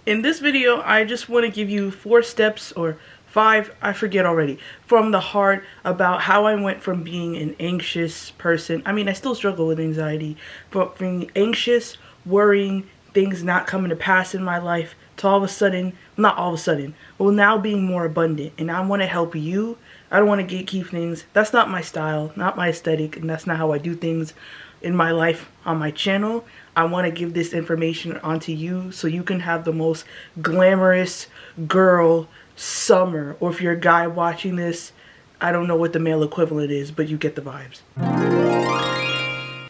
In this video, I just want to give you 4 steps or 5, I forget already, from the heart about how I went from being an anxious person. I mean, I still struggle with anxiety, but being anxious, worrying, things not coming to pass in my life, to all of a sudden, not all of a sudden, well, now being more abundant. And I want to help you. I don't want to gatekeep things. That's not my style, not my aesthetic, and that's not how I do things in my life on my channel. I want to give this information onto you so you can have the most glamorous girl summer. Or if you're a guy watching this, I don't know what the male equivalent is, but you get the vibes.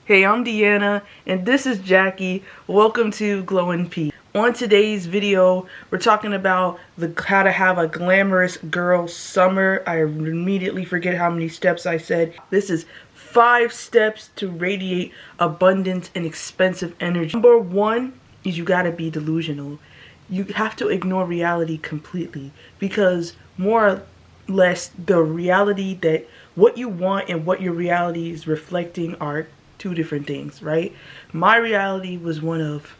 Hey, I'm Deanna, and this is Jackie. Welcome to Glow and Peace. On today's video, we're talking about how to have a glamorous girl summer. I immediately forget how many steps I said. This is 5 steps to radiate abundance and expensive energy. Number 1 is you gotta be delusional. You have to ignore reality completely, because more or less the reality that what you want and what your reality is reflecting are 2 different things, right? My reality was one of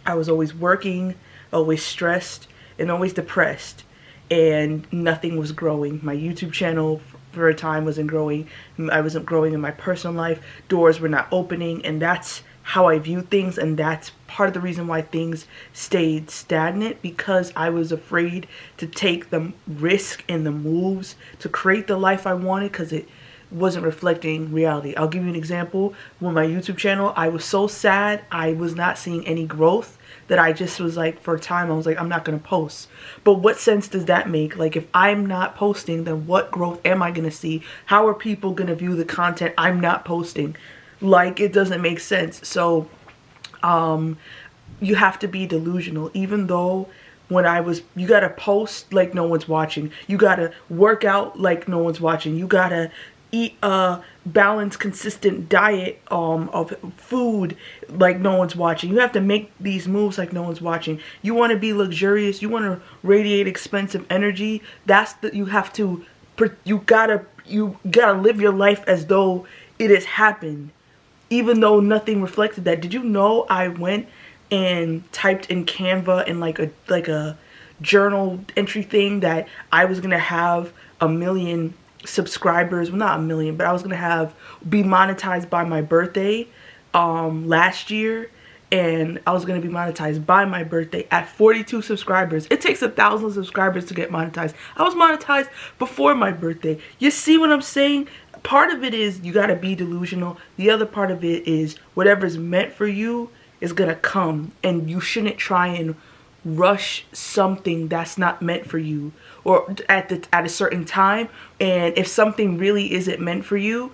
I was always working, always stressed, and always depressed, and nothing was growing. My YouTube channel for a time wasn't growing. I wasn't growing in my personal life. Doors were not opening, and that's how I view things, and that's part of the reason why things stayed stagnant, because I was afraid to take the risk and the moves to create the life I wanted, because it wasn't reflecting reality. I'll give you an example. With my YouTube channel, I was so sad. I was not seeing any growth that I just was like, for a time, I was like, I'm not going to post. But what sense does that make? Like, if I'm not posting, then what growth am I going to see? How are people going to view the content I'm not posting? Like, it doesn't make sense. So, you have to be delusional. Even though when you gotta post like no one's watching. You gotta work out like no one's watching. You gotta eat a balanced, consistent diet of food like no one's watching. You have to make these moves like no one's watching. You want to be luxurious. You want to radiate expensive energy. You gotta live your life as though it has happened, even though nothing reflected that. Did you know I went and typed in Canva in like a journal entry thing that I was gonna have 1 million subscribers? Well, not 1 million, but I was gonna be monetized by my birthday last year, and I was gonna be monetized by my birthday at 42 subscribers. It takes 1,000 subscribers to get monetized. I was monetized before my birthday. You see what I'm saying? Part of it is you gotta be delusional. The other part of it is whatever's meant for you is gonna come, and you shouldn't try and rush something that's not meant for you, or at a certain time. And if something really isn't meant for you,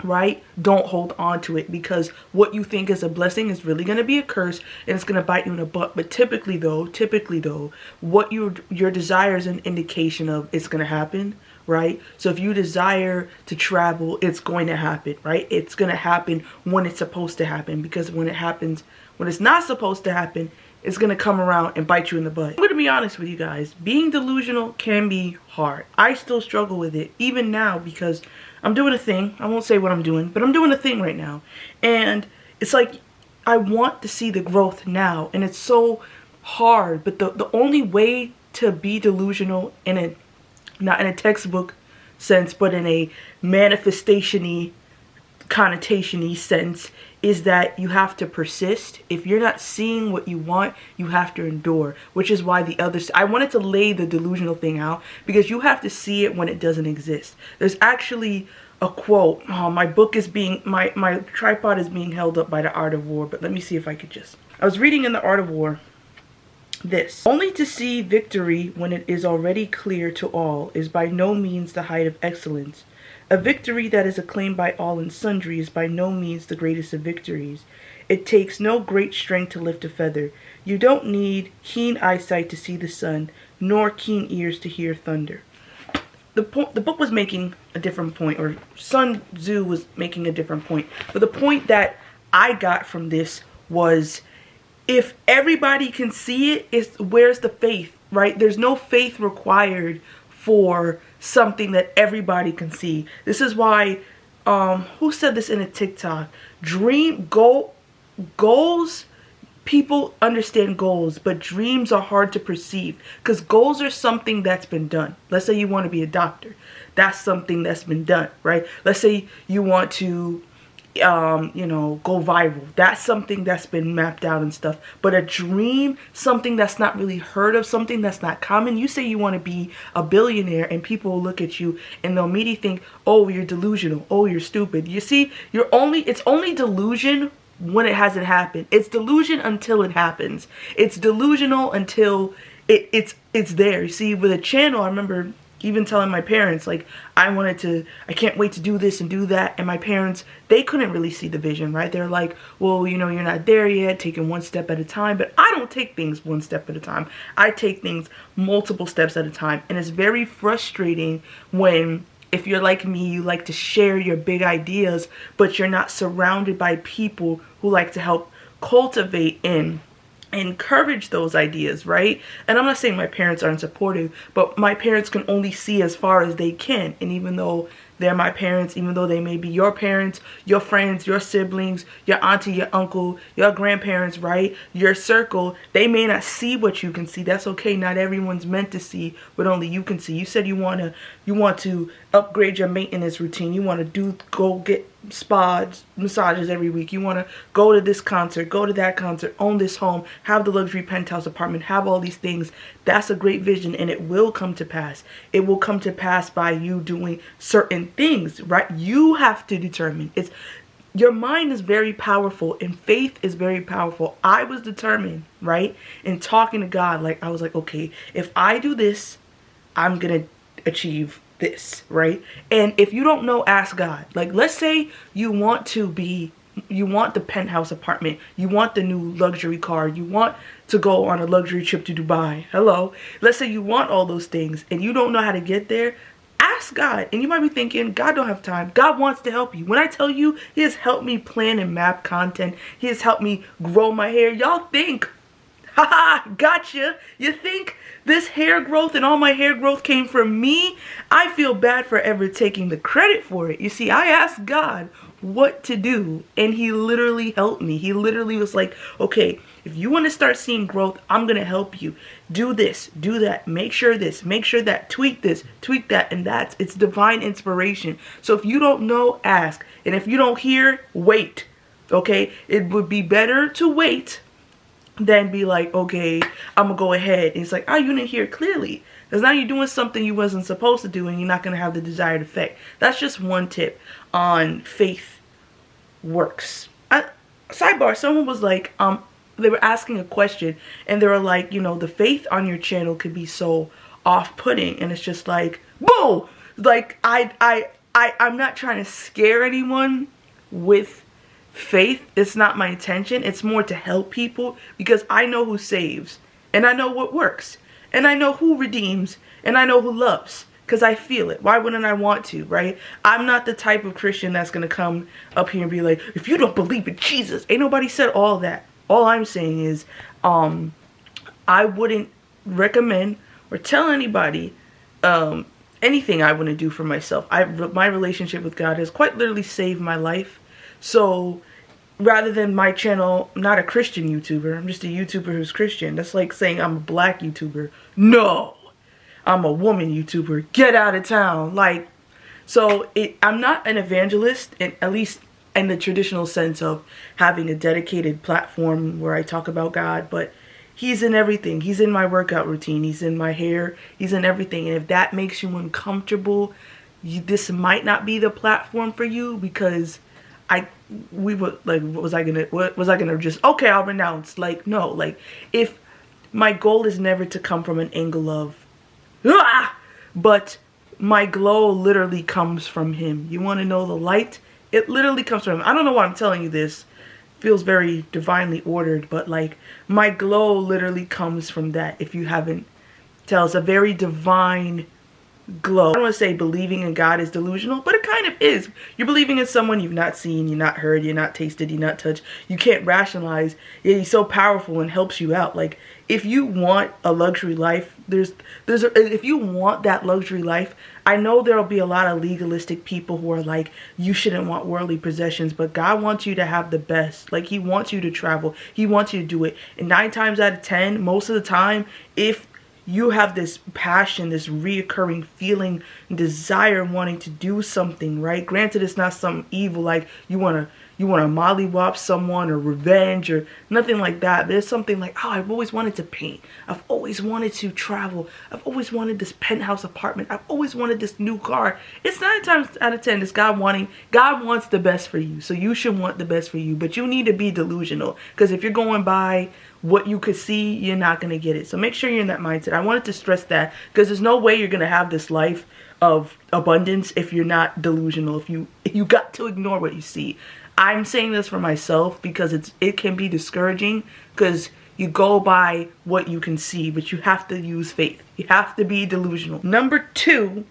right, don't hold on to it, because what you think is a blessing is really going to be a curse, and it's going to bite you in the butt. But typically though, what your desire is an indication of it's going to happen, right? So if you desire to travel, it's going to happen, right? It's going to happen when it's supposed to happen, because when it's not supposed to happen, it's going to come around and bite you in the butt. I'm going to be honest with you guys. Being delusional can be hard. I still struggle with it, even now, because I'm doing a thing. I won't say what I'm doing, but I'm doing a thing right now. And it's like, I want to see the growth now, and it's so hard. But the only way to be delusional, not in a textbook sense, but in a manifestation-y, connotation-y sense, is that you have to persist. If you're not seeing what you want, you have to endure, which is why I wanted to lay the delusional thing out, because you have to see it when it doesn't exist. There's actually a quote. Oh, my tripod is being held up by The Art of War, but let me see if I could I was reading in The Art of War this: only to see victory when it is already clear to all is by no means the height of excellence. A victory that is acclaimed by all and sundry is by no means the greatest of victories. It takes no great strength to lift a feather. You don't need keen eyesight to see the sun, nor keen ears to hear thunder. The book was making a different point, or Sun Tzu was making a different point. But the point that I got from this was, if everybody can see it, where's the faith, right? There's no faith required for something that everybody can see. This is why, who said this in a TikTok? Goals people understand goals, but dreams are hard to perceive because goals are something that's been done. Let's say you want to be a doctor. That's something that's been done, right? Let's say you want to go viral. That's something that's been mapped out and stuff. But a dream, something that's not really heard of, something that's not common. You say you want to be a billionaire and people will look at you and they'll immediately think, oh, you're delusional. Oh, you're stupid. You see, it's only delusion when it hasn't happened. It's delusion until it happens. It's delusional until it's there. You see, with a channel, I remember even telling my parents, like, I can't wait to do this and do that. And my parents, they couldn't really see the vision, right? They're like, well, you're not there yet, taking one step at a time. But I don't take things one step at a time. I take things multiple steps at a time. And it's very frustrating when, if you're like me, you like to share your big ideas, but you're not surrounded by people who like to help cultivate and encourage those ideas, right? And I'm not saying my parents aren't supportive, but my parents can only see as far as they can. And even though they're my parents, even though they may be your parents, your friends, your siblings, your auntie, your uncle, your grandparents, right? Your circle, they may not see what you can see. That's okay. Not everyone's meant to see what only you can see. You said you want to upgrade your maintenance routine. You want to go get spas, massages every week. You want to go to this concert, go to that concert, own this home, have the luxury penthouse apartment, have all these things. That's a great vision, and it will come to pass. It will come to pass by you doing certain things, right? You have to determine. Your mind is very powerful and faith is very powerful. I was determined, right? In talking to God, like, I was like, okay, if I do this, I'm going to achieve this, right? And if you don't know, ask God. Like, let's say you want the penthouse apartment, you want the new luxury car, you want to go on a luxury trip to Dubai. Hello. Let's say you want all those things and you don't know how to get there. Ask God. And you might be thinking, God don't have time. God wants to help you. When I tell you, he has helped me plan and map content. He has helped me grow my hair. Y'all think, haha, gotcha. You think this hair growth and all my hair growth came from me? I feel bad for ever taking the credit for it. You see, I asked God what to do and he literally helped me. He literally was like, okay, if you want to start seeing growth, I'm going to help you. Do this, do that, make sure this, make sure that, tweak this, tweak that, and it's divine inspiration. So if you don't know, ask. And if you don't hear, wait. Okay? It would be better to wait than be like, okay, I'm going to go ahead. And it's like, oh, you didn't hear it clearly. Because now you're doing something you wasn't supposed to do and you're not going to have the desired effect. That's just one tip on faith works. Sidebar, someone was like, they were asking a question and they were like, the faith on your channel could be so off-putting. And it's just like, whoa! Like, I'm not trying to scare anyone with faith. It's not my intention. It's more to help people because I know who saves and I know what works and I know who redeems and I know who loves because I feel it. Why wouldn't I want to, right? I'm not the type of Christian that's going to come up here and be like, if you don't believe in Jesus, ain't nobody said all that. All I'm saying is, I wouldn't recommend or tell anybody anything I wouldn't do for myself. My relationship with God has quite literally saved my life. So rather than my channel, I'm not a Christian YouTuber. I'm just a YouTuber who's Christian. That's like saying I'm a black YouTuber. No, I'm a woman YouTuber. Get out of town. Like, so I'm not an evangelist, at least in the traditional sense of having a dedicated platform where I talk about God, but he's in everything. He's in my workout routine. He's in my hair. He's in everything. And if that makes you uncomfortable, this might not be the platform for you because was I gonna just, okay, I'll renounce. Like, no, like, if my goal is never to come from an angle of, but my glow literally comes from him. You want to know the light? It literally comes from him. I don't know why I'm telling you this. Feels very divinely ordered, but like, my glow literally comes from that. If you haven't tell, it's a very divine glow. I don't want to say believing in God is delusional, but it kind of is. You're believing in someone you've not seen, you're not heard, you're not tasted, you're not touched. You can't rationalize. Yeah, he's so powerful and helps you out. Like, if you want a luxury life, if you want that luxury life, I know there'll be a lot of legalistic people who are like, you shouldn't want worldly possessions, but God wants you to have the best. Like, he wants you to travel. He wants you to do it. And 9 times out of 10, most of the time, if you have this passion, this reoccurring feeling, desire, wanting to do something, right? Granted, it's not some evil, like you want to mollywop someone or revenge or nothing like that. There's something like, oh, I've always wanted to paint. I've always wanted to travel. I've always wanted this penthouse apartment. I've always wanted this new car. It's 9 times out of 10, it's God wants the best for you. So you should want the best for you, but you need to be delusional, because if you're going by what you could see, you're not going to get it. So make sure you're in that mindset. I wanted to stress that, because there's no way you're going to have this life of abundance if you're not delusional, if you got to ignore what you see. I'm saying this for myself because it can be discouraging, because you go by what you can see, but you have to use faith. You have to be delusional. Number 2,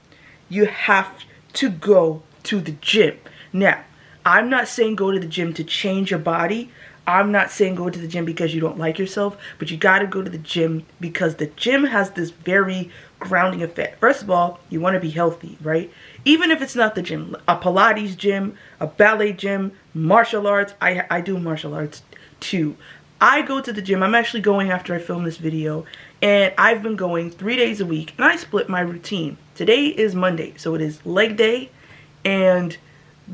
you have to go to the gym. Now, I'm not saying go to the gym to change your body. I'm not saying go to the gym because you don't like yourself, but you got to go to the gym because the gym has this very grounding effect. First of all, you want to be healthy, right? Even if it's not the gym, a Pilates gym, a ballet gym, martial arts. I do martial arts too. I go to the gym. I'm actually going after I film this video, and I've been going 3 days a week, and I split my routine. Today is Monday, so it is leg day, and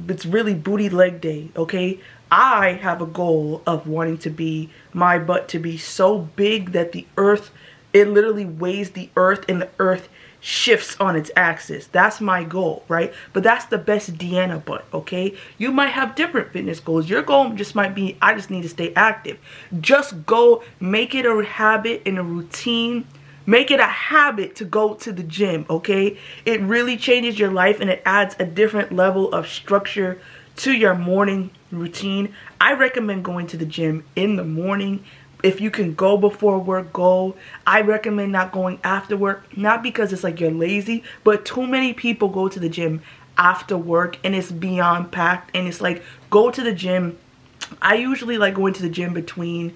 it's really booty leg day, okay? I have a goal of wanting to be, my butt to be so big that the earth, it literally weighs the earth and the earth shifts on its axis. That's my goal, right? But that's the best Deanna butt, okay? You might have different fitness goals. Your goal just might be, I just need to stay active. Just go, make it a habit and a routine. Make it a habit to go to the gym, okay? It really changes your life, and it adds a different level of structure to your morning routine. I recommend going to the gym in the morning. If you can go before work, go. I recommend not going after work, not because it's like you're lazy, but too many people go to the gym after work and it's beyond packed, and it's like, go to the gym. I usually like going to the gym between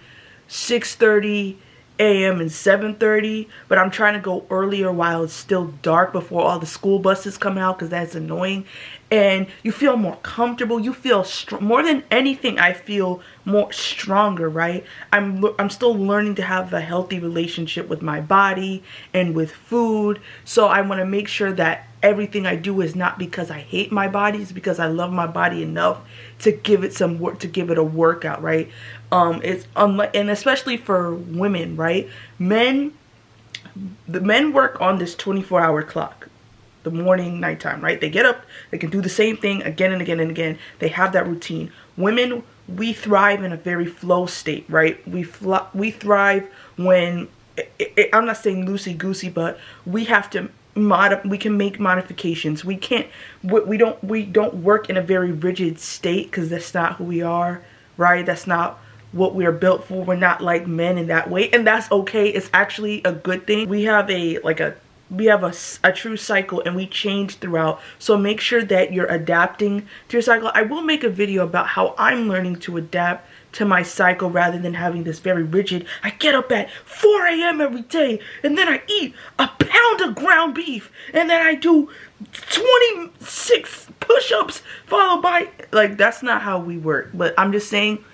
6:30 a.m. and 7:30, but I'm trying to go earlier while it's still dark, before all the school buses come out, because that's annoying. And you feel more comfortable. You feel more than anything, I feel more stronger, right? I'm still learning to have a healthy relationship with my body and with food. So I want to make sure that everything I do is not because I hate my body, it's because I love my body enough to give it some work, to give it a workout, right? It's unlike, and especially for women, right? The men work on this 24-hour clock, the morning, nighttime, right? They get up, they can do the same thing again and again and again. They have that routine. Women, we thrive in a very flow state, right? We thrive when, I'm not saying loosey-goosey, but we have to we can make modifications. We don't work in a very rigid state, because that's not who we are, right? That's not what we're built for. We're not like men in that way, and that's okay. It's actually a good thing. We have a true cycle, and we change throughout. So make sure that you're adapting to your cycle. I will make a video about how I'm learning to adapt to my cycle, rather than having this very rigid, I get up at 4 a.m. every day, and then I eat a pound of ground beef, and then I do 26 push-ups followed by, like, that's not how we work. But I'm just saying,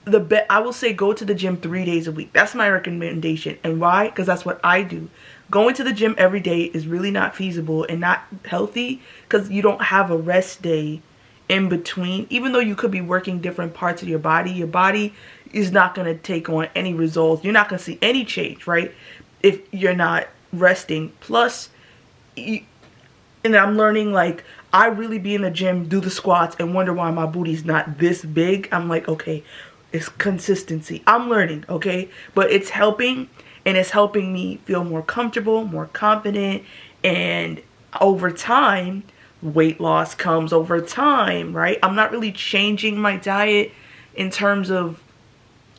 I will say go to the gym 3 days a week. That's my recommendation. And why? Because that's what I do. Going to the gym every day is really not feasible and not healthy, because you don't have a rest day in between. Even though you could be working different parts of your body is not going to take on any results. You're not going to see any change, right, if you're not resting. Plus, and I'm learning, like, I really be in the gym, do the squats, and wonder why my booty's not this big. I'm like, okay, it's consistency. I'm learning, okay? But it's helping, and it's helping me feel more comfortable, more confident, and over time, weight loss comes over time, right? I'm not really changing my diet in terms of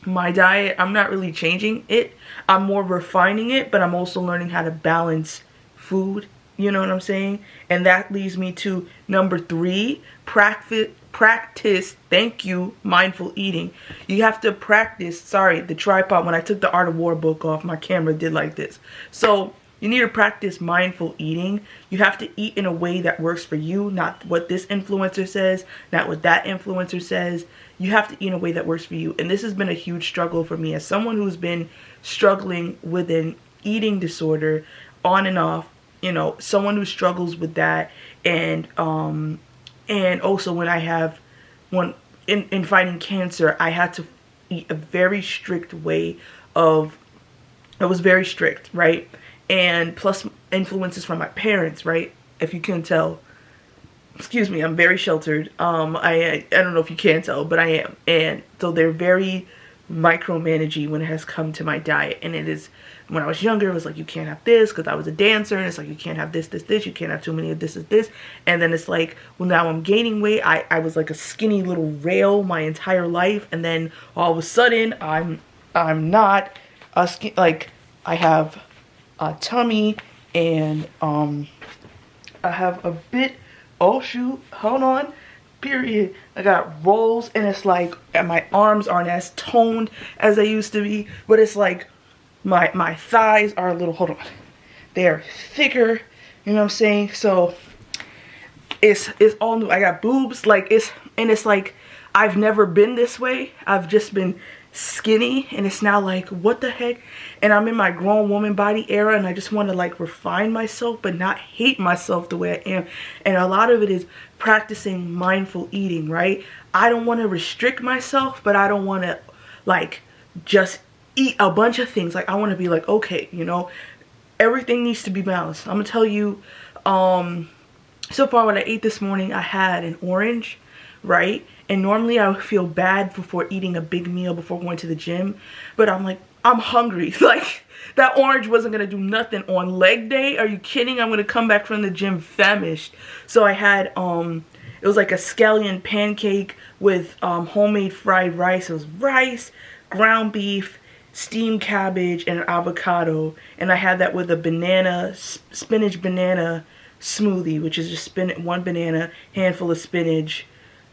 my diet. I'm not really changing it. I'm more refining it, but I'm also learning how to balance food You know what I'm saying? And that leads me to number 3, practice, thank you, mindful eating. You have to practice, sorry, the tripod, when I took the Art of War book off, my camera did like this. So you need to practice mindful eating. You have to eat in a way that works for you, not what this influencer says, not what that influencer says. You have to eat in a way that works for you. And this has been a huge struggle for me as someone who's been struggling with an eating disorder on and off, you know, someone who struggles with that. And also when I have in fighting cancer, I had to eat a very strict way of, it was very strict, right? And plus influences from my parents, right? If you can tell, excuse me, I'm very sheltered. I don't know if you can tell, but I am. And so they're very micromanaging when it has come to my diet. And it is, when I was younger, it was like, you can't have this, because I was a dancer, and it's like, you can't have this, you can't have too many of this. And then it's like, well, now I'm gaining weight. I was like a skinny little rail my entire life, and then all of a sudden I'm not a like, I have a tummy, and I have a bit, oh shoot, hold on, period, I got rolls, and it's like, and my arms aren't as toned as they used to be, but it's like my thighs are a little, hold on, they're thicker, you know what I'm saying? So it's all new. I got boobs, like, it's like, I've never been this way. I've just been skinny, and it's now like, what the heck? And I'm in my grown woman body era, and I just want to like refine myself but not hate myself the way I am. And a lot of it is practicing mindful eating, right? I don't want to restrict myself, but I don't want to like just eat a bunch of things. Like, I want to be like, okay, you know, everything needs to be balanced. I'm gonna tell you, so far what I ate this morning, I had an orange, right? And normally I would feel bad before eating a big meal before going to the gym, but I'm like, I'm hungry. Like, that orange wasn't gonna do nothing on leg day. Are you kidding? I'm gonna come back from the gym famished. So I had it was like a scallion pancake with homemade fried rice. It was rice, ground beef, steamed cabbage, and an avocado. And I had that with a banana, spinach banana smoothie, which is just one banana, handful of spinach,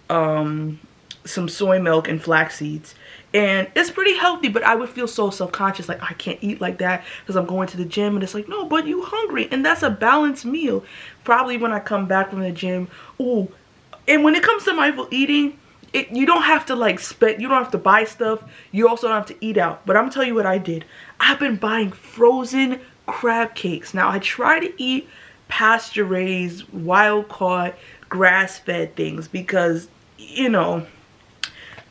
some soy milk, and flax seeds. And it's pretty healthy, but I would feel so self-conscious, like, I can't eat like that because I'm going to the gym. And it's like, no, but you hungry, and that's a balanced meal. Probably when I come back from the gym. Ooh, and when it comes to mindful eating, you don't have to like spend, you don't have to buy stuff. You also don't have to eat out. But I'm gonna tell you what I did. I've been buying frozen crab cakes. Now, I try to eat pasture-raised, wild-caught, grass-fed things because, you know,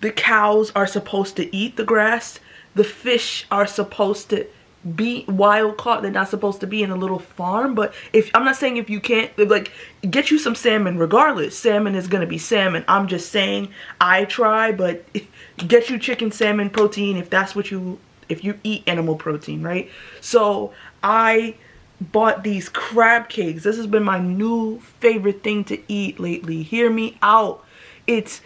the cows are supposed to eat the grass. The fish are supposed to be wild caught. They're not supposed to be in a little farm. But if, I'm not saying if you can't, like, get you some salmon regardless. Salmon is gonna be salmon. I'm just saying I try, but get you chicken, salmon, protein if that's what you, if you eat animal protein, right? So I bought these crab cakes. This has been my new favorite thing to eat lately. Hear me out. It's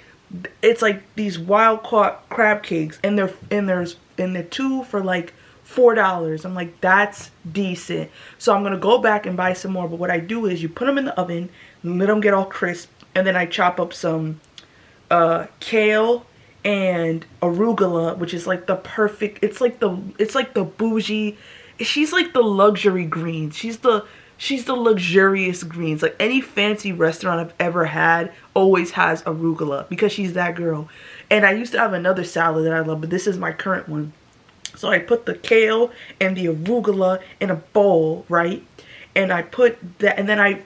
like these wild caught crab cakes, and they're two for like $4. I'm like, that's decent. So I'm gonna go back and buy some more. But what I do is you put them in the oven, let them get all crisp, and then I chop up some kale and arugula, which is like the perfect, it's like the bougie, she's like the luxury greens. She's the luxurious greens. Like, any fancy restaurant I've ever had always has arugula because she's that girl. And I used to have another salad that I love, but this is my current one. So I put the kale and the arugula in a bowl, right? And I put that, and then I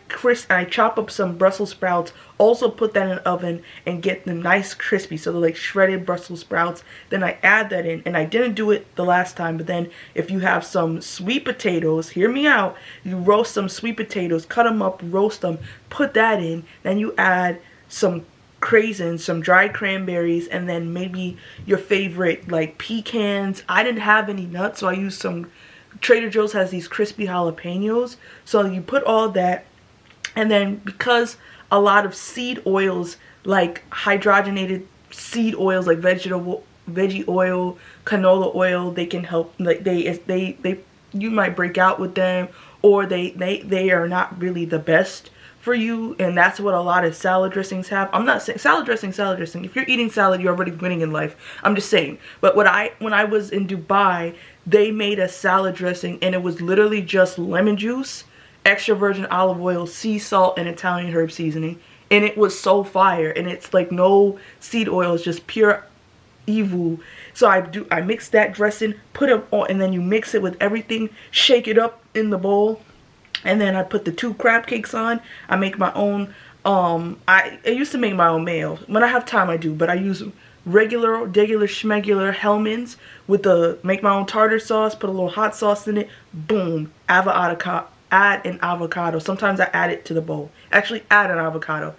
chop up some Brussels sprouts, also put that in the oven and get them nice crispy, so they're like shredded Brussels sprouts. Then I add that in, and I didn't do it the last time, but then if you have some sweet potatoes, hear me out, you roast some sweet potatoes, cut them up, roast them, put that in, then you add some craisins, some dried cranberries, and then maybe your favorite like pecans. I didn't have any nuts, so I used some, Trader Joe's has these crispy jalapenos. So you put all that, and then because a lot of seed oils, like hydrogenated seed oils like veggie oil, canola oil, they can help, like they you might break out with them, or they are not really the best for you. And that's what a lot of salad dressings have. I'm not saying salad dressing. If you're eating salad, you're already winning in life. I'm just saying. But when I was in Dubai, they made a salad dressing, and it was literally just lemon juice, extra virgin olive oil, sea salt, and Italian herb seasoning. And it was so fire. And it's like no seed oil. It's just pure evil. So I mix that dressing, put it on, and then you mix it with everything, shake it up in the bowl, and then I put the 2 crab cakes on. I make my own. I used to make my own mayo. When I have time, I do, but I use regular schmegular Hellmann's with the make my own tartar sauce. Put a little hot sauce in it. Boom, avocado. Add an avocado. Sometimes I add it to the bowl. Actually, add an avocado.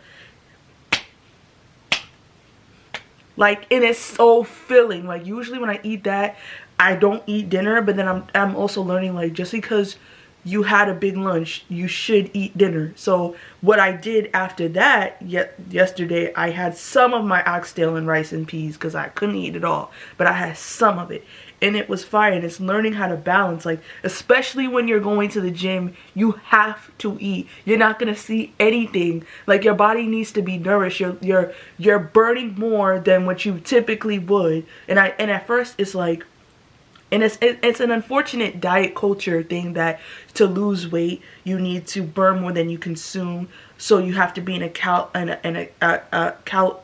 Like, and it's so filling. Like, usually when I eat that, I don't eat dinner. But then I'm also learning, like, just because you had a big lunch, you should eat dinner. So what I did after that, yesterday, I had some of my oxtail and rice and peas because I couldn't eat it all. But I had some of it. And it was fire. And it's learning how to balance. Like, especially when you're going to the gym, you have to eat. You're not going to see anything. Like, your body needs to be nourished. You're burning more than what you typically would. And at first, it's like, and it's an unfortunate diet culture thing that to lose weight, you need to burn more than you consume. So you have to be in a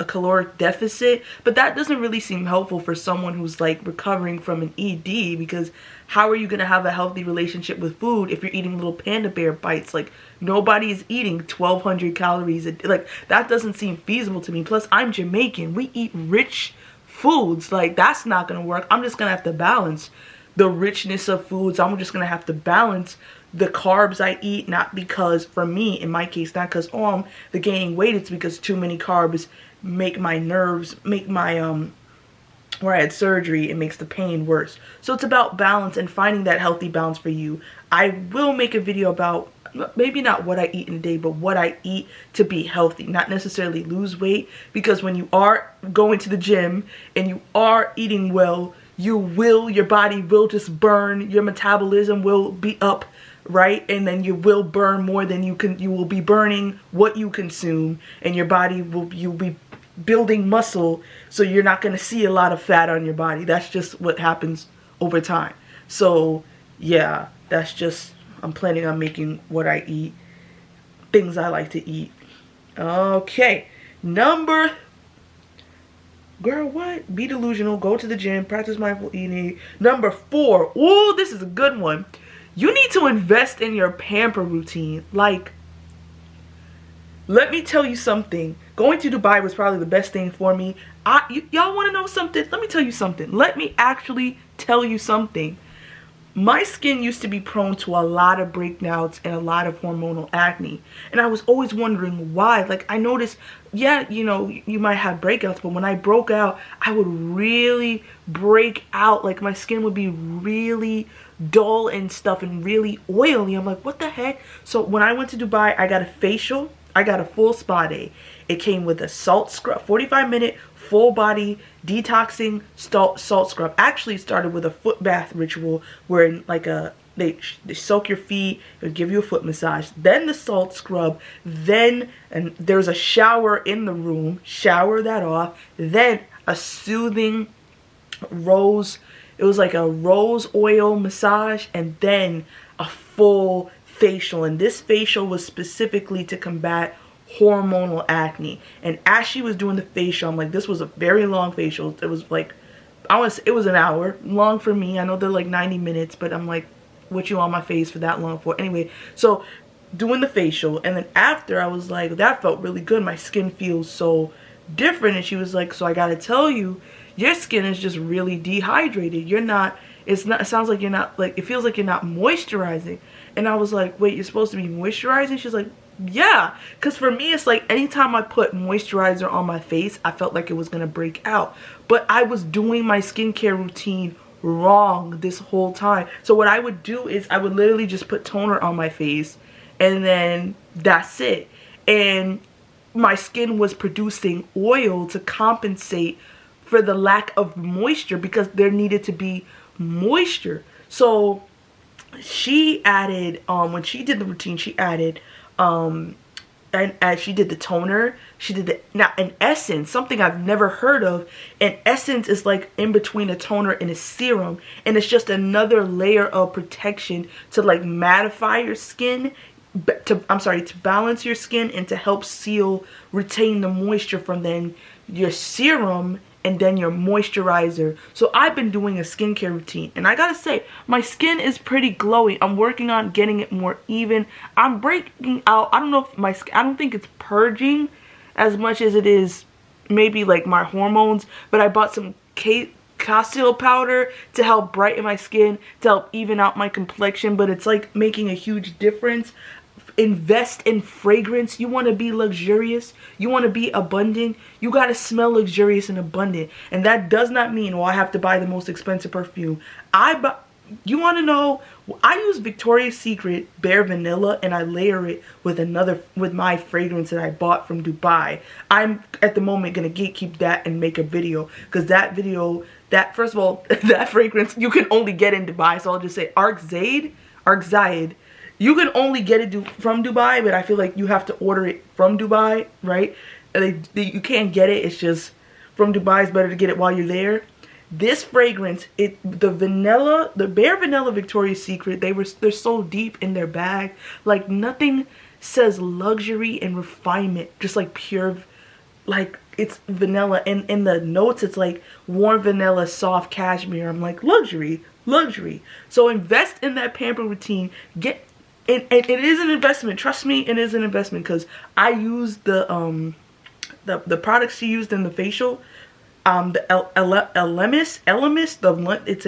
caloric deficit. But that doesn't really seem helpful for someone who's like recovering from an ED, because how are you going to have a healthy relationship with food if you're eating little panda bear bites? Like, nobody is eating 1,200 calories a day. Like, that doesn't seem feasible to me. Plus, I'm Jamaican. We eat rich foods. Like, that's not gonna work. I'm just gonna have to balance the richness of foods. I'm just gonna have to balance the carbs I eat, not because, for me, in my case, not because, oh, I'm the gaining weight. It's because too many carbs make my nerves, make my, where I had surgery, it makes the pain worse. So it's about balance and finding that healthy balance for you. I will make a video about maybe not what I eat in a day, but what I eat to be healthy, not necessarily lose weight, because when you are going to the gym and you are eating well, your body will just burn, your metabolism will be up, right? And then you will burn more than you will be burning what you consume, and your body you'll be building muscle, so you're not going to see a lot of fat on your body. That's just what happens over time. So yeah, that's just, I'm planning on making what I eat, things I like to eat. Okay, girl, what? Be delusional, go to the gym, practice mindful eating. Number 4, ooh, this is a good one. You need to invest in your pamper routine. Like, let me tell you something. Going to Dubai was probably the best thing for me. Y'all want to know something? Let me tell you something. Let me actually tell you something. My skin used to be prone to a lot of breakouts and a lot of hormonal acne. And I was always wondering why. Like, I noticed, yeah, you know, you might have breakouts, but when I broke out, I would really break out. Like, my skin would be really dull and stuff and really oily. I'm like, what the heck? So when I went to Dubai, I got a facial. I got a full spa day. It came with a salt scrub, 45-minute full body detoxing salt scrub. Actually, it started with a foot bath ritual where like they soak your feet, they give you a foot massage, then the salt scrub, and there's a shower in the room, shower that off, then a soothing rose, it was like a rose oil massage, and then a full facial. And this facial was specifically to combat hormonal acne. And as she was doing the facial, I'm like, this was a very long facial. It was like, it was an hour long for me. I know they're like 90 minutes, but I'm like, what you on my face for that long for? Anyway, so doing the facial, and then after, I was like, that felt really good. My skin feels so different. And she was like, so I gotta tell you, your skin is just really dehydrated. It sounds like you're not, like, it feels like you're not moisturizing. And I was like, wait, you're supposed to be moisturizing? She's like, yeah, because for me, it's like anytime I put moisturizer on my face, I felt like it was going to break out. But I was doing my skincare routine wrong this whole time. So what I would do is I would literally just put toner on my face, and then that's it. And my skin was producing oil to compensate for the lack of moisture, because there needed to be moisture. So she added, when she did the routine, she added, and as she did the toner, she did the, now an essence, something I've never heard of. An essence is like in between a toner and a serum, and it's just another layer of protection to like mattify your skin, to balance your skin and to help seal, retain the moisture from then your serum and then your moisturizer. So I've been doing a skincare routine, and I gotta say, my skin is pretty glowy. I'm working on getting it more even. I'm breaking out. I don't know if I don't think it's purging as much as it is maybe like my hormones, but I bought some Castile powder to help brighten my skin, to help even out my complexion, but it's like making a huge difference. Invest in fragrance. You want to be luxurious, you want to be abundant, you got to smell luxurious and abundant. And that does not mean, well, I have to buy the most expensive perfume. You want to know, I use Victoria's Secret Bare Vanilla, and I layer it with my fragrance that I bought from Dubai. I'm at the moment gonna gatekeep that and make a video, because that video, that, first of all, that fragrance you can only get in Dubai. So I'll just say Arc Zayed. You can only get it from Dubai, but I feel like you have to order it from Dubai, right? You can't get it. It's just from Dubai. It's better to get it while you're there. This fragrance, the Bare Vanilla Victoria's Secret, they're so deep in their bag. Like, nothing says luxury and refinement, just like pure, like, it's vanilla. And in the notes, it's like warm vanilla, soft cashmere. I'm like, luxury. So invest in that pamper routine. And it is an investment. Trust me, it is an investment, because I used the products she used in the facial, the Elemis, it's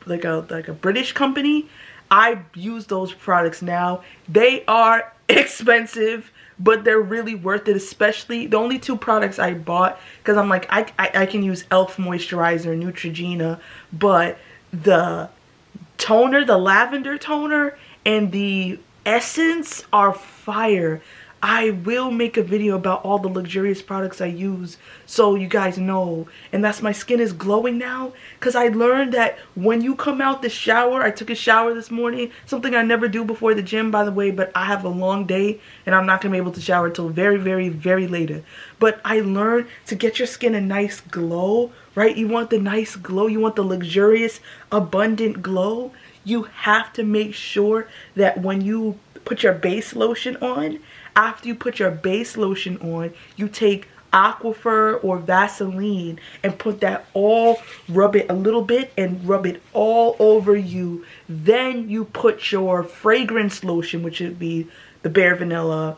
like a British company. I use those products now. They are expensive, but they're really worth it. Especially the only two products I bought, because I'm like, I can use Elf moisturizer, Neutrogena, but the toner, the lavender toner, and the essence are fire. I will make a video about all the luxurious products I use, so you guys know. And that's, my skin is glowing now, because I learned that when you come out the shower, I took a shower this morning, something I never do before the gym, by the way, but I have a long day and I'm not gonna be able to shower until very, very, very later. But I learned to get your skin a nice glow, right? You want the nice glow, you want the luxurious, abundant glow. You have to make sure that when you put your base lotion on, after you put your base lotion on, you take Aquifer or Vaseline and put that rub it a little bit and rub it all over you. Then you put your fragrance lotion, which would be the Bare Vanilla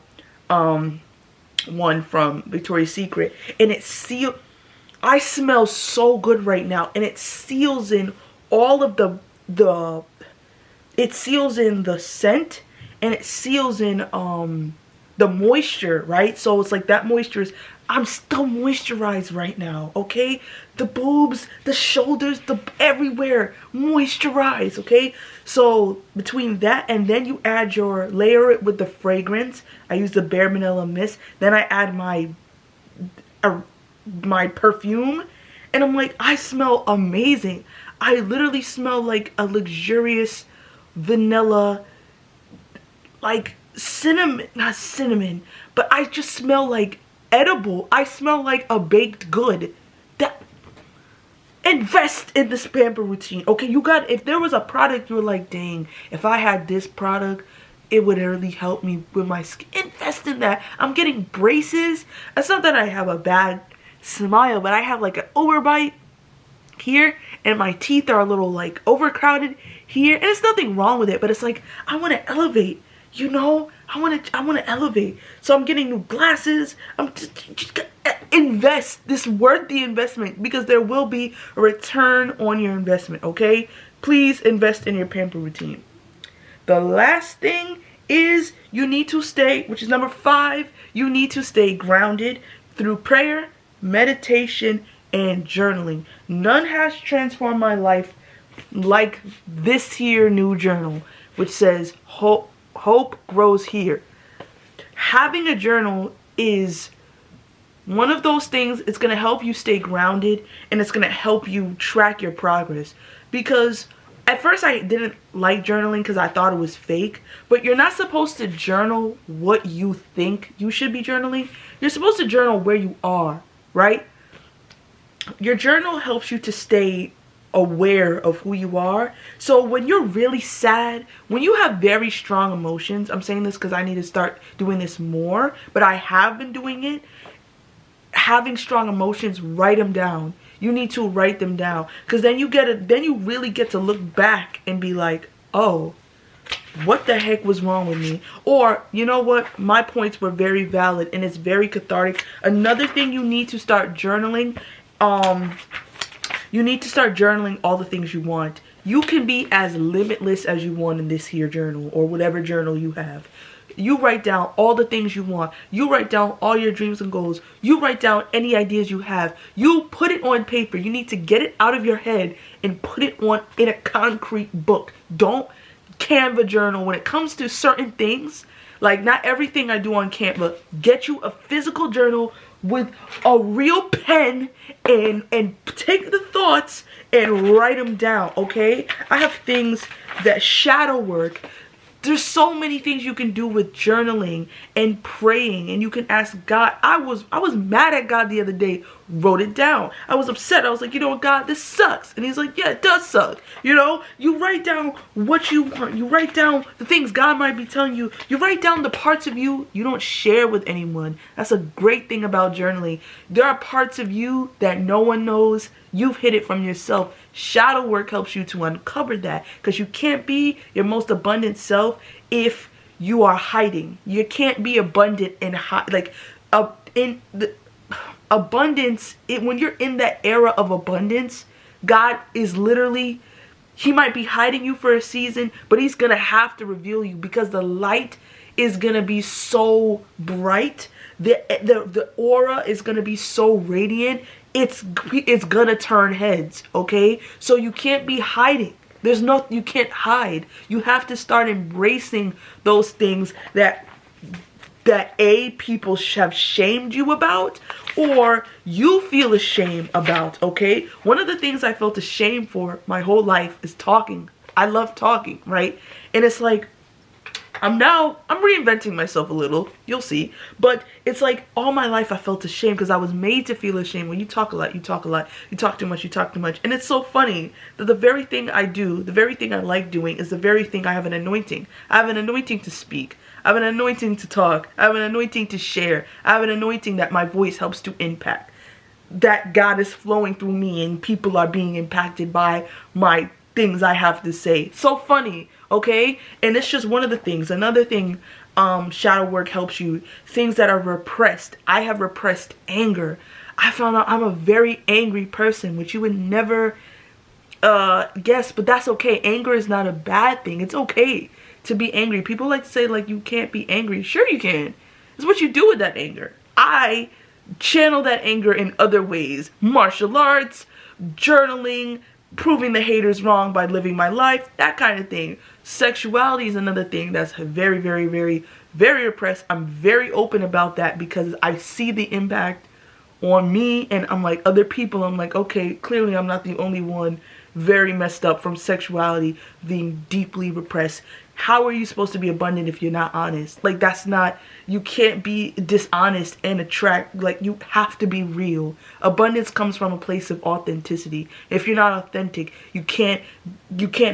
one from Victoria's Secret, and it seals. I smell so good right now, and it seals in all of it seals in the scent, and it seals in the moisture, right? So it's like that moisture is, I'm still moisturized right now, okay? The boobs, the shoulders, everywhere moisturized, okay? So between that, and then you add layer it with the fragrance. I use the Bare Vanilla mist. Then I add my perfume, and I'm like, I smell amazing. I literally smell like a luxurious vanilla, like cinnamon, not cinnamon, but I just smell like edible. I smell like a baked good. Invest in this pamper routine, okay? If there was a product you were like, dang, if I had this product, it would really help me with my skin, invest in that. I'm getting braces. It's not that I have a bad smile, but I have like an overbite here, and my teeth are a little like overcrowded here, and there's nothing wrong with it, but it's like, I want to elevate, you know? I want to elevate. So I'm getting new glasses. I'm just invest. This worth the investment, because there will be a return on your investment, okay? Please invest in your pamper routine. The last thing is, you need to stay, which is number 5, you need to stay grounded through prayer, meditation, and journaling. None has transformed my life like this here new journal, which says hope grows here. Having a journal is one of those things. It's going to help you stay grounded, and it's going to help you track your progress, because at first I didn't like journaling because I thought it was fake, but you're not supposed to journal what you think you should be journaling. You're supposed to journal where you are, right? Your journal helps you to stay aware of who you are. So when you're really sad, when you have very strong emotions, I'm saying this because I need to start doing this more, but I have been doing it. Having strong emotions, write them down. You need to write them down, because then you really get to look back and be like, oh, what the heck was wrong with me? Or, you know what, my points were very valid, and it's very cathartic. Another thing you need to start journaling, you need to start journaling all the things you want. You can be as limitless as you want in this here journal, or whatever journal you have. You write down all the things you want. You write down all your dreams and goals. You write down any ideas you have. You put it on paper. You need to get it out of your head and put it on in a concrete book. Don't Canva journal when it comes to certain things. Like, not everything I do on Canva. Get you a physical journal with a real pen and take the thoughts and write them down, okay? I have things that shadow work. There's so many things you can do with journaling and praying, and you can ask God. I was mad at God the other day, wrote it down. I was upset. I was like, you know what, God, this sucks. And he's like, yeah, it does suck. You know, you write down what you want. You write down the things God might be telling you. You write down the parts of you you don't share with anyone. That's a great thing about journaling. There are parts of you that no one knows. You've hid it from yourself. Shadow work helps you to uncover that, because you can't be your most abundant self if you are hiding. You can't be abundant and in the abundance. When you're in that era of abundance, God is literally, he might be hiding you for a season, but he's gonna have to reveal you, because the light is gonna be so bright. The aura is gonna be so radiant. It's gonna turn heads, okay? So you can't be hiding. You can't hide. You have to start embracing those things that people have shamed you about, or you feel ashamed about, okay? One of the things I felt ashamed for my whole life is talking. I love talking, right? And it's like, I'm reinventing myself a little, you'll see, but it's like all my life I felt ashamed because I was made to feel ashamed. When you talk a lot, you talk a lot, you talk too much, you talk too much. And it's so funny that the very thing I do, the very thing I like doing, is the very thing I have an anointing. I have an anointing to speak. I have an anointing to talk. I have an anointing to share. I have an anointing that my voice helps to impact. That God is flowing through me and people are being impacted by my things I have to say. So funny, okay? And it's just one of the things. Another thing, shadow work helps you. Things that are repressed. I have repressed anger. I found out I'm a very angry person, which you would never guess, but that's okay. Anger is not a bad thing. It's okay to be angry. People like to say, like, you can't be angry. Sure you can. It's what you do with that anger. I channel that anger in other ways. Martial arts, journaling, proving the haters wrong by living my life, that kind of thing. Sexuality is another thing that's very, very, very, very repressed. I'm very open about that because I see the impact on me, and I'm like, other people, I'm like, okay, clearly I'm not the only one very messed up from sexuality being deeply repressed. How are you supposed to be abundant if you're not honest? Like, that's not, you can't be dishonest and attract, like, you have to be real. Abundance comes from a place of authenticity. If you're not authentic, you can't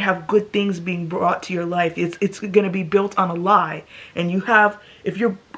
have good things being brought to your life. It's gonna be built on a lie. And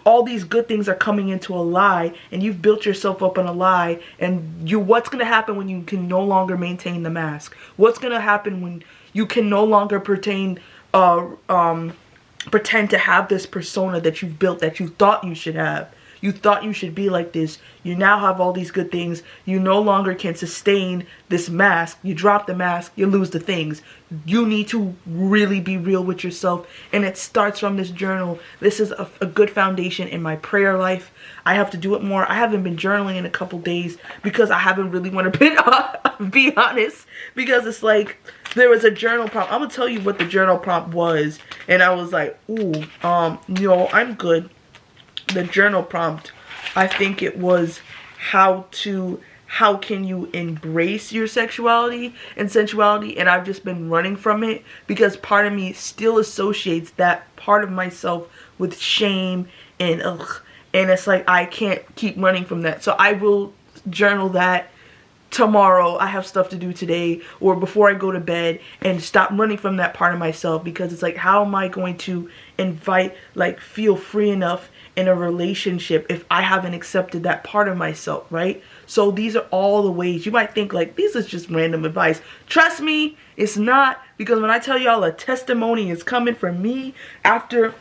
all these good things are coming into a lie, and you've built yourself up on a lie, and what's gonna happen when you can no longer maintain the mask? What's gonna happen when you can no longer pretend to have this persona that you've built, that you thought you should have? You thought you should be like this. You now have all these good things. You no longer can sustain this mask. You drop the mask, you lose the things. You need to really be real with yourself. And it starts from this journal. This is a good foundation in my prayer life. I have to do it more. I haven't been journaling in a couple days because I haven't really want to be honest. Because it's like, there was a journal prompt. I'm going to tell you what the journal prompt was. And I was like, ooh, no, I'm good. The journal prompt, I think it was how to how can you embrace your sexuality and sensuality, and I've just been running from it because part of me still associates that part of myself with shame and ugh, and it's like I can't keep running from that. So I will journal that tomorrow. I have stuff to do today or before I go to bed, and stop running from that part of myself, because it's like, how am I going to invite, like, feel free enough in a relationship if I haven't accepted that part of myself, right? So these are all the ways. You might think like these is just random advice. Trust me, it's not, because when I tell y'all a testimony is coming from me after,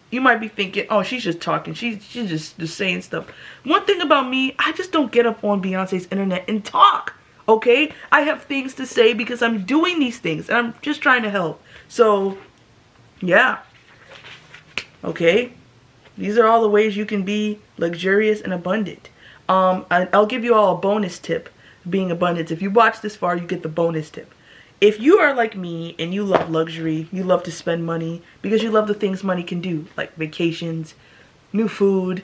you might be thinking, oh, she's just talking. She's just saying stuff. One thing about me, I just don't get up on Beyonce's internet and talk, okay? I have things to say because I'm doing these things and I'm just trying to help. So, yeah. Okay? These are all the ways you can be luxurious and abundant. I'll give you all a bonus tip, being abundant. If you watch this far, you get the bonus tip. If you are like me and you love luxury, you love to spend money because you love the things money can do, like vacations, new food,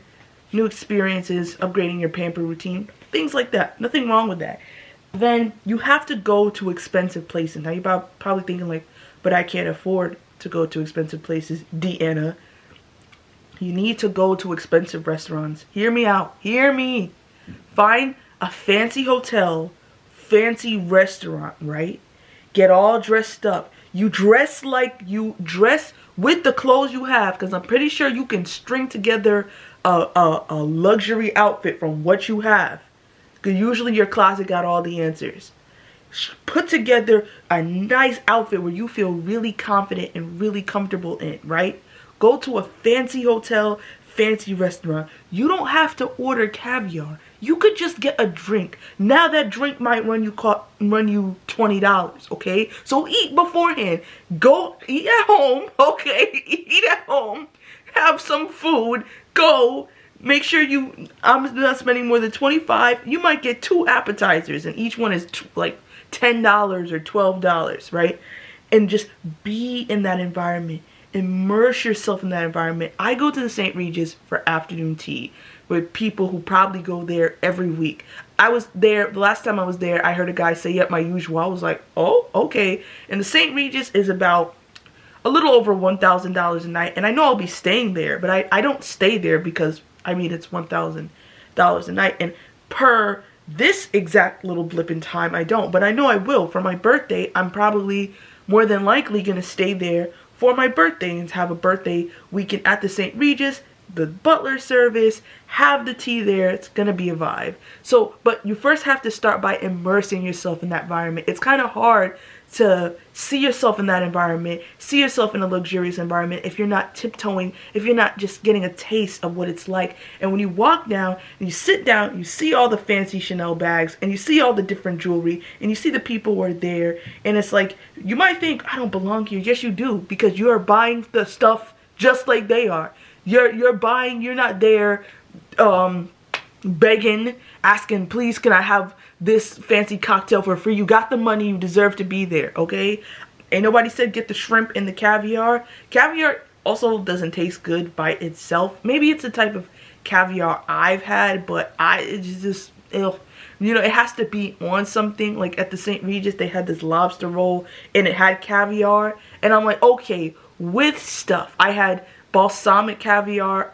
new experiences, upgrading your pamper routine, things like that. Nothing wrong with that. Then you have to go to expensive places. Now you're probably thinking like, but I can't afford to go to expensive places, Deanna. You need to go to expensive restaurants. Hear me out. Hear me. Find a fancy hotel, fancy restaurant, right? Get all dressed up. You dress with the clothes you have, because I'm pretty sure you can string together a luxury outfit from what you have. Because usually your closet got all the answers. Put together a nice outfit where you feel really confident and really comfortable in, right? Go to a fancy hotel, fancy restaurant. You don't have to order caviar. You could just get a drink. Now that drink might run you $20, okay? So eat beforehand. Go eat at home, okay? Eat at home. Have some food. Go. Make sure I'm not spending more than $25. You might get 2 appetizers, and each one is like $10 or $12, right? And just be in that environment. Immerse yourself in that environment. I go to the St. Regis for afternoon tea with people who probably go there every week. I was there, the last time I was there, I heard a guy say, yep, my usual. I was like, oh, okay. And the St. Regis is about a little over $1,000 a night. And I know I'll be staying there, but I don't stay there because, I mean, it's $1,000 a night. And per this exact little blip in time, I don't. But I know I will. For my birthday, I'm probably more than likely going to stay there for my birthday and have a birthday weekend at the St. Regis, the butler service, have the tea there. It's gonna be a vibe. So, but you first have to start by immersing yourself in that environment. It's kind of hard to see yourself in that environment, see yourself in a luxurious environment if you're not tiptoeing, if you're not just getting a taste of what it's like. And when you walk down and you sit down, you see all the fancy Chanel bags and you see all the different jewelry and you see the people who are there, and it's like, you might think, I don't belong here. Yes, you do, because you are buying the stuff just like they are. You're buying, you're not there begging, asking, please can I have this fancy cocktail for free. You got the money, you deserve to be there, okay? Ain't nobody said get the shrimp and the caviar. Caviar also doesn't taste good by itself. Maybe it's a type of caviar I've had, but it's just, you know, it has to be on something. Like at the St. Regis, they had this lobster roll and it had caviar. And I'm like, okay, with stuff. I had balsamic caviar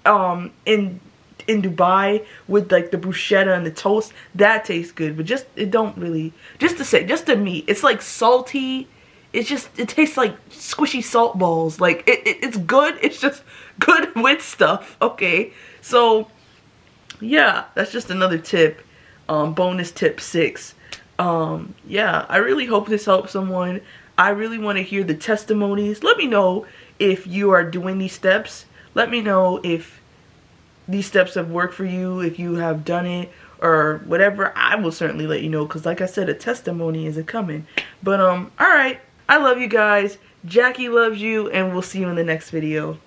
in Dubai with like the bruschetta and the toast. That tastes good, but just to me, it's like salty. It's just, it tastes like squishy salt balls. Like it's good. It's just good with stuff. Okay, so yeah, that's just another tip. Bonus tip 6. Yeah, I really hope this helps someone. I really want to hear the testimonies. Let me know if you are doing these steps. Let me know if these steps have worked for you, if you have done it or whatever. I will certainly let you know, because like I said, a testimony is coming. But all right, I love you guys. Jackie loves you, and we'll see you in the next video.